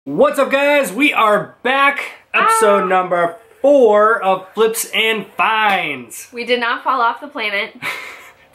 What's up, guys? We are back. Episode number 4 of Flips and Finds. We did not fall off the planet.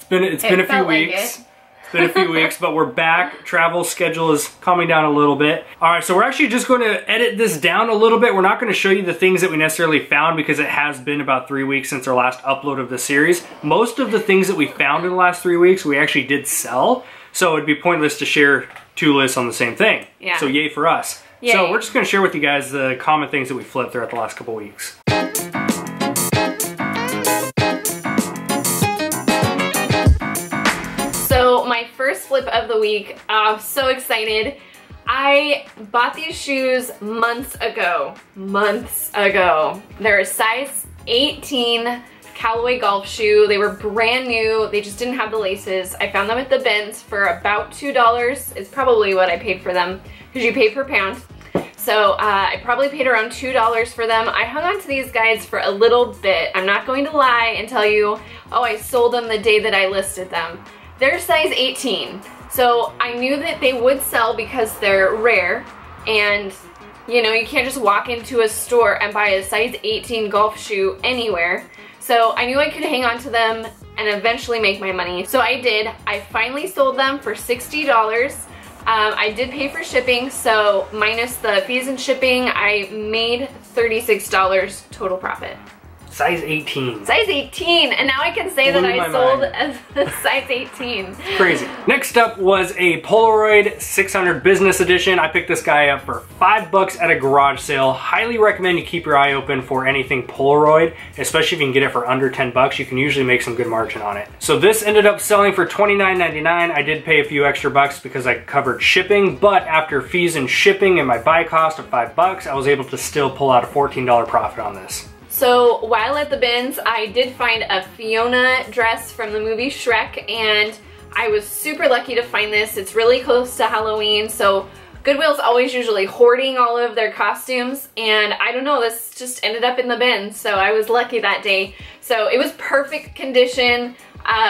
It's been a few weeks. It's been a few weeks, but we're back. Travel schedule is calming down a little bit. All right, so we're actually just going to edit this down a little bit. We're not going to show you the things that we necessarily found because it has been about 3 weeks since our last upload of the series. Most of the things that we found in the last 3 weeks, we actually did sell. So it'd be pointless to share 2 lists on the same thing. Yeah. So yay for us. Yay. So we're just going to share with you guys the common things that we flipped throughout the last couple weeks. So my first flip of the week, I'm so excited. I bought these shoes months ago. They're a size 18 Callaway golf shoe. They were brand new. They just didn't have the laces. I found them at the bins for about $2. It's probably what I paid for them because you pay per pound. So I probably paid around $2 for them. I hung on to these guys for a little bit. I'm not going to lie and tell you, oh, I sold them the day that I listed them. They're size 18. So I knew that they would sell because they're rare, and you know, you can't just walk into a store and buy a size 18 golf shoe anywhere. So I knew I could hang on to them and eventually make my money. So I did. I finally sold them for $60. I did pay for shipping, so minus the fees and shipping, I made $36 total profit. Size 18. Size 18, and now I can say that I sold as a size 18. Crazy. Next up was a Polaroid 600 Business Edition. I picked this guy up for $5 at a garage sale. Highly recommend you keep your eye open for anything Polaroid, especially if you can get it for under 10 bucks. You can usually make some good margin on it. So this ended up selling for $29.99. I did pay a few extra bucks because I covered shipping, but after fees and shipping and my buy cost of $5, I was able to still pull out a $14 profit on this. So while at the bins, I did find a Fiona dress from the movie Shrek, and I was super lucky to find this. It's really close to Halloween, so Goodwill's always usually hoarding all of their costumes, and I don't know, this just ended up in the bin, so I was lucky that day. So it was perfect condition,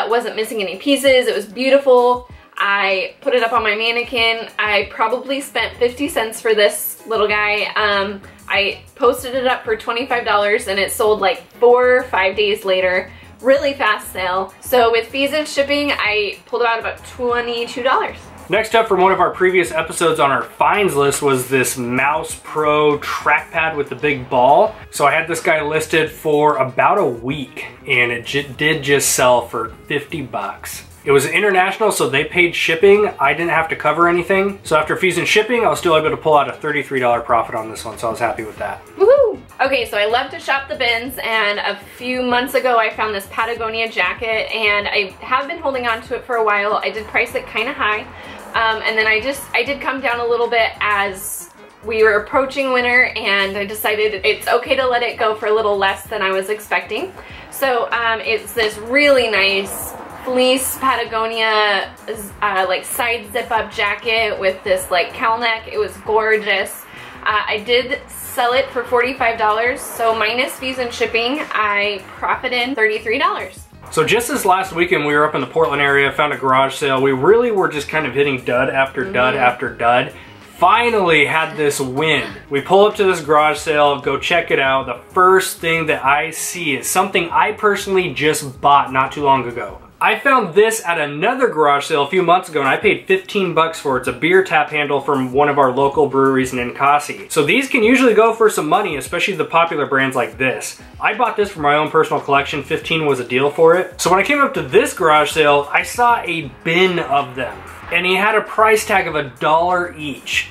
wasn't missing any pieces, it was beautiful. I put it up on my mannequin. I probably spent 50 cents for this little guy. I posted it up for $25 and it sold like 4 or 5 days later. Really fast sale. So with fees and shipping, I pulled out about $22. Next up from one of our previous episodes on our finds list was this Mouse Pro trackpad with the big ball. So I had this guy listed for about a week and it did just sell for 50 bucks. It was international, so they paid shipping. I didn't have to cover anything. So after fees and shipping, I was still able to pull out a $33 profit on this one, so I was happy with that. Woohoo! Okay, so I love to shop the bins, and a few months ago I found this Patagonia jacket, and I have been holding on to it for a while. I did price it kind of high, and then I did come down a little bit as we were approaching winter, and I decided it's okay to let it go for a little less than I was expecting. So it's this really nice fleece Patagonia like side zip up jacket with this like cowl neck. It was gorgeous. I did sell it for $45, so minus fees and shipping, I profited $33. So just this last weekend, we were up in the Portland area, found a garage sale. We really were just kind of hitting dud after dud after dud. Finally had this win. We pull up to this garage sale, go check it out. The first thing that I see is something I personally just bought not too long ago. I found this at another garage sale a few months ago and I paid 15 bucks for it. It's a beer tap handle from one of our local breweries in Ninkasi. So these can usually go for some money, especially the popular brands like this. I bought this for my own personal collection. 15 was a deal for it. So when I came up to this garage sale, I saw a bin of them and he had a price tag of $1 each.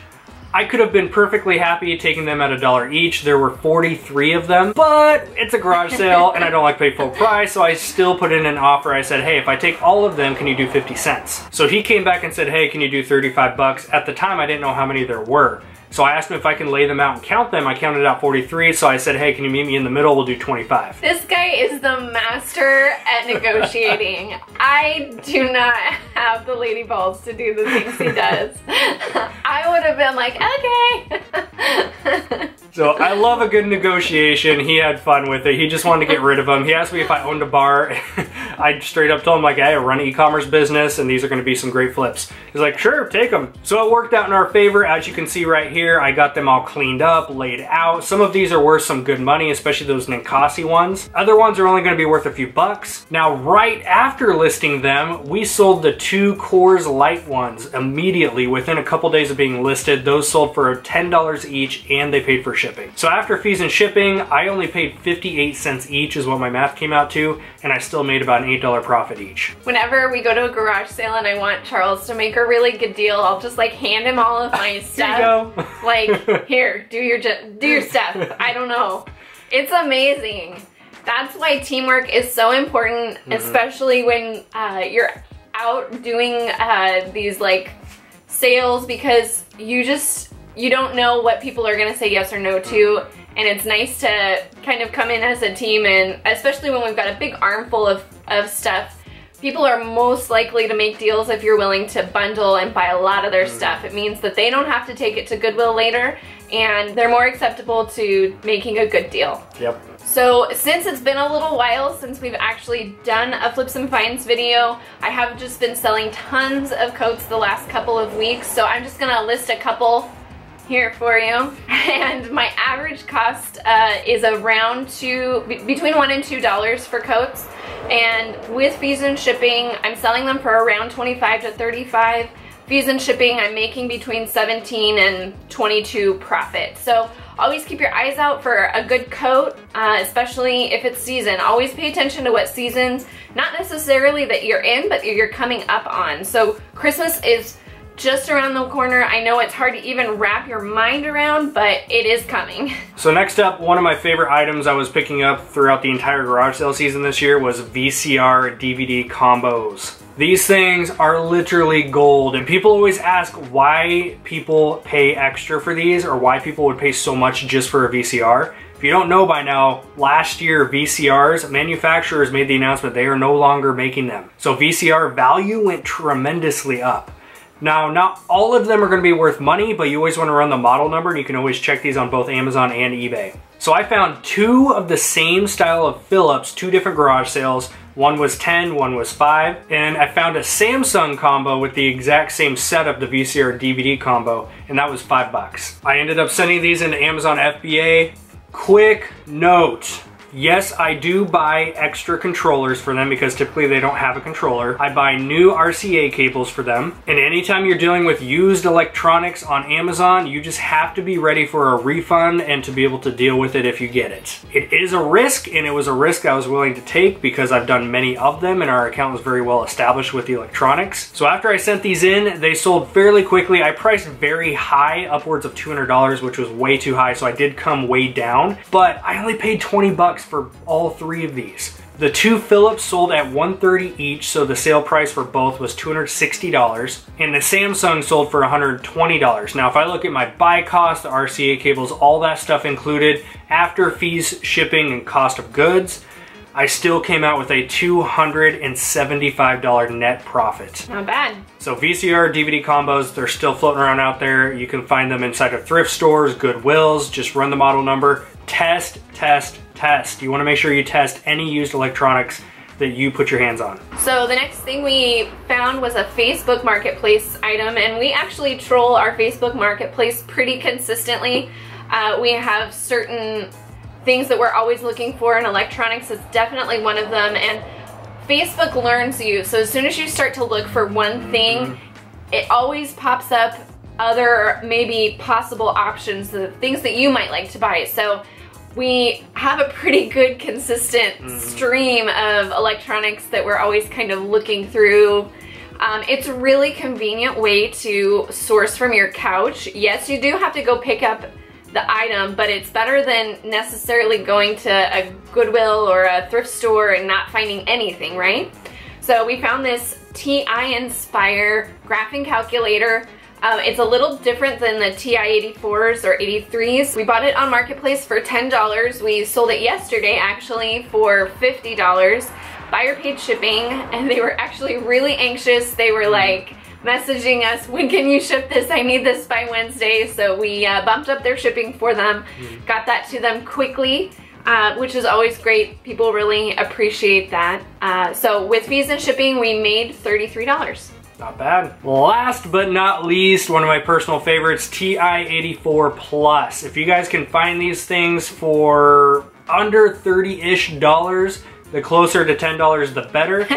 I could have been perfectly happy taking them at $1 each. There were 43 of them, but it's a garage sale and I don't like to pay full price, so I still put in an offer. I said, hey, if I take all of them, can you do 50 cents? So he came back and said, hey, can you do 35 bucks? At the time, I didn't know how many there were. So I asked him if I can lay them out and count them. I counted out 43, so I said, hey, can you meet me in the middle? We'll do 25. This guy is the master at negotiating. I do not have the lady balls to do the things he does. I would have been like, okay. So I love a good negotiation. He had fun with it. He just wanted to get rid of them. He asked me if I owned a bar. I straight up told him, like, hey, I run an e-commerce business and these are gonna be some great flips. He's like, sure, take them. So it worked out in our favor. As you can see right here, I got them all cleaned up, laid out. Some of these are worth some good money, especially those Ninkasi ones. Other ones are only gonna be worth a few bucks. Now, right after listing them, we sold the 2 Coors Light ones immediately within a couple days of being listed. Those sold for $10 each and they paid for shipping. So after fees and shipping, I only paid 58 cents each is what my math came out to, and I still made about an $8 profit each. Whenever we go to a garage sale and I want Charles to make a really good deal, I'll just like hand him all of my stuff. Here you go. Like, here, do your stuff. I don't know. It's amazing. That's why teamwork is so important, especially when you're out doing these like sales, because you don't know what people are gonna say yes or no to, and it's nice to kind of come in as a team, and especially when we've got a big armful of stuff, people are most likely to make deals if you're willing to bundle and buy a lot of their stuff. It means that they don't have to take it to Goodwill later, and they're more acceptable to making a good deal. Yep. So since it's been a little while since we've actually done a Flips and Finds video, I have just been selling tons of coats the last couple of weeks, so I'm just gonna list a couple here for you. And my average cost is around between $1 and $2 for coats, and with fees and shipping I'm selling them for around $25 to $35. Fees and shipping I'm making between $17 and $22 profit. So always keep your eyes out for a good coat, especially if it's season. Always pay attention to what seasons, not necessarily that you're in, but you're coming up on. So Christmas is just around the corner. I know it's hard to even wrap your mind around, but it is coming. So next up, one of my favorite items I was picking up throughout the entire garage sale season this year was VCR DVD combos. These things are literally gold, and people always ask why people pay extra for these, or why people would pay so much just for a VCR. If you don't know by now, last year VCRs, manufacturers made the announcement they are no longer making them. So VCR value went tremendously up. Now, not all of them are going to be worth money, but you always want to run the model number, and you can always check these on both Amazon and eBay. So I found 2 of the same style of Philips, 2 different garage sales. One was 10, one was 5, and I found a Samsung combo with the exact same setup, the VCR DVD combo, and that was $5. I ended up sending these into Amazon FBA. Quick note. Yes, I do buy extra controllers for them because typically they don't have a controller. I buy new RCA cables for them. And anytime you're dealing with used electronics on Amazon, you just have to be ready for a refund and to be able to deal with it if you get it. It is a risk, and it was a risk I was willing to take because I've done many of them and our account was very well established with the electronics. So after I sent these in, they sold fairly quickly. I priced very high, upwards of $200, which was way too high, so I did come way down. But I only paid 20 bucks for all 3 of these. The 2 Philips sold at $130 each, so the sale price for both was $260, and the Samsung sold for $120. Now if I look at my buy cost, the RCA cables, all that stuff included, after fees, shipping, and cost of goods, I still came out with a $275 net profit. Not bad. So VCR DVD combos, they're still floating around out there. You can find them inside of thrift stores, Goodwills. Just run the model number. Test, test, test. You want to make sure you test any used electronics that you put your hands on. So the next thing we found was a Facebook Marketplace item, and we actually troll our Facebook Marketplace pretty consistently. We have certain things that we're always looking for in electronics. It's definitely one of them, and Facebook learns you. So as soon as you start to look for one thing, it always pops up other maybe possible options, the things that you might like to buy. So we have a pretty good consistent stream of electronics that we're always kind of looking through. It's a really convenient way to source from your couch. Yes, you do have to go pick up the item, but it's better than necessarily going to a Goodwill or a thrift store and not finding anything, right? So we found this TI Inspire graphing calculator. It's a little different than the TI-84s or 83s. We bought it on Marketplace for $10. We sold it yesterday actually for $50. Buyer paid shipping, and they were actually really anxious. They were like messaging us, when can you ship this? I need this by Wednesday. So we bumped up their shipping for them, got that to them quickly. which is always great. People really appreciate that. So with fees and shipping, we made $33. Not bad. Last but not least, one of my personal favorites, TI-84 Plus. If you guys can find these things for under $30-ish, the closer to $10 the better.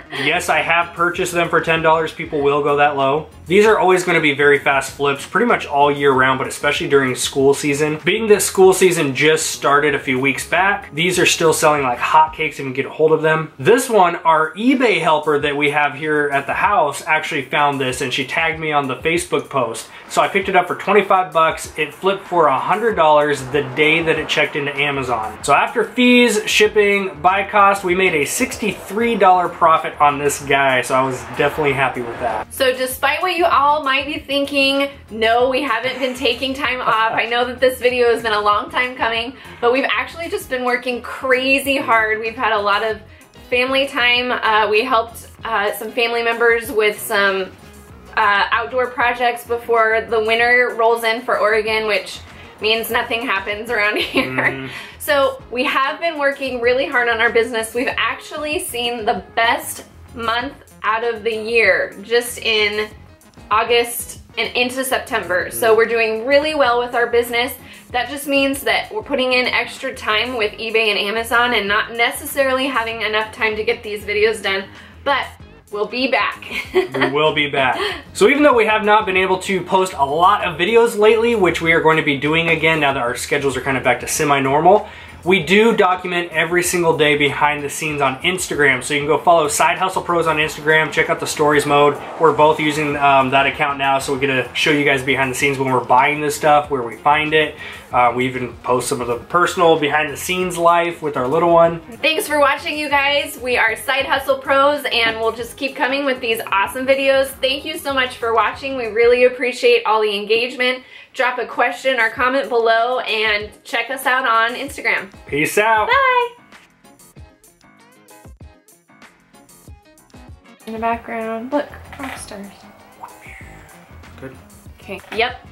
Yes, I have purchased them for $10. People will go that low. These are always going to be very fast flips pretty much all year round, but especially during school season. Being that school season just started a few weeks back, these are still selling like hotcakes if you can get a hold of them. This one, our eBay helper that we have here at the house actually found this and she tagged me on the Facebook post. So I picked it up for 25 bucks. It flipped for $100 the day that it checked into Amazon. So after fees, shipping, buy cost, we made a $63 profit on this guy. So I was definitely happy with that. So despite what you all might be thinking, no, we haven't been taking time off. I know that this video has been a long time coming, but we've actually just been working crazy hard. We've had a lot of family time. We helped some family members with some outdoor projects before the winter rolls in for Oregon, which means nothing happens around here. So we have been working really hard on our business. We've actually seen the best month out of the year just in August and into September. So we're doing really well with our business. That just means that we're putting in extra time with eBay and Amazon and not necessarily having enough time to get these videos done, but we'll be back. We will be back. So even though we have not been able to post a lot of videos lately, which we are going to be doing again now that our schedules are kind of back to semi-normal, we do document every single day behind the scenes on Instagram. So you can go follow Side Hustle Pros on Instagram, check out the stories mode. We're both using that account now, so we get to show you guys behind the scenes when we're buying this stuff, where we find it. We even post some of the personal behind the scenes life with our little one. Thanks for watching, you guys. We are Side Hustle Pros and we'll just keep coming with these awesome videos. Thank you so much for watching. We really appreciate all the engagement. Drop a question or comment below and check us out on Instagram. Peace out. Bye. In the background, look, Rockstars. Good. Okay, yep.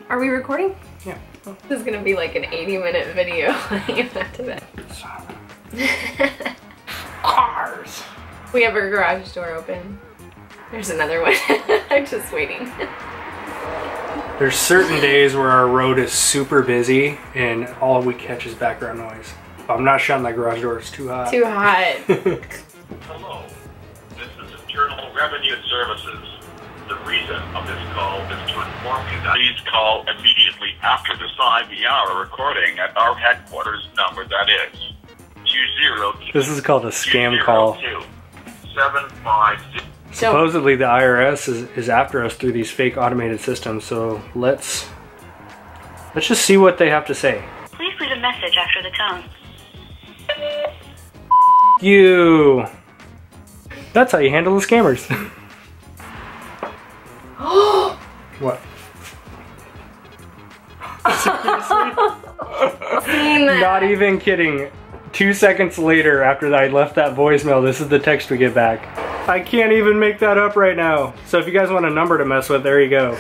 Are we recording? Yeah. This is gonna be like an 80-minute video. After that. Cars. We have our garage door open. There's another one. I'm just waiting. There's certain days where our road is super busy and all we catch is background noise. I'm not shutting that garage door, it's too hot. Too hot. Hello, this is Internal Revenue Services. The reason of this call is to inform you that please call immediately after the sign the hour recording at our headquarters number, that is 202. This is called a scam call. 750. Supposedly the IRS is after us through these fake automated systems, so let's just see what they have to say. Please leave a message after the tone. You. That's how you handle the scammers. What? Not even kidding. 2 seconds later, after I left that voicemail, this is the text we get back. I can't even make that up right now. So if you guys want a number to mess with, there you go.